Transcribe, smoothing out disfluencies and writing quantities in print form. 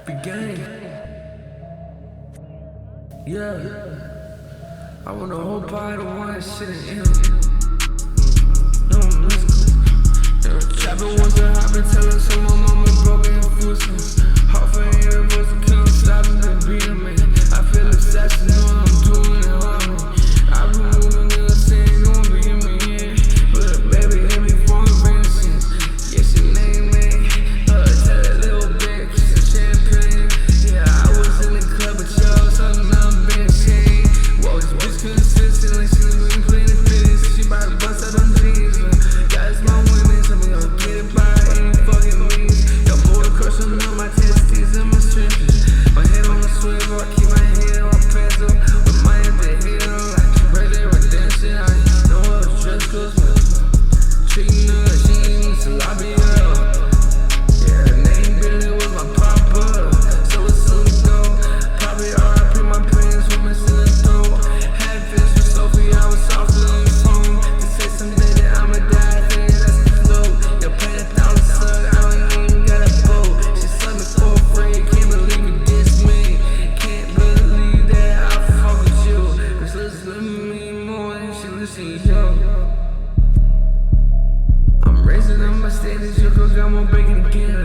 Began. Yeah. I want the whole body to want shit in him. Chopping once a hop and tell us so my mama broke and fusing. Hard for him, was a kill, stopping the beating me. I feel obsessed, know I'm doing it on me. I've been moving in the same, don't be in me, yeah. But baby, hit me for invention. Yeah, she named me. Tell that little bitch, champagne. Yeah, I was in the club, but y'all, something I'm being shame. Whoa, this bitch consistent, like she been playing the fitness. She bout to bust out them jeans. Yeah, it's my women, so we gon' get it by any fucking means. Yo, border crushing on my testes and my strength. My head on the swivel, I keep my head on pencil. With my head to hit on like birthday redemption. I know what the dress goes with. Treating her like she ain't need to lobby up. Yeah, her name Billy was my papa. So it's soon go. Probably RIP my parents were missing the throat. Had fish with Sophie, I was softer than the phone. To say someday that I'ma die, think that's the flow. Yo, pay $1,000 suck, I don't even got a boat. She sucked me for free, can't believe you dissed me. Can't believe that I fuck with you. Cause listen to me more than she listen to you. I'm raising up my standards, your girl got more bacon again.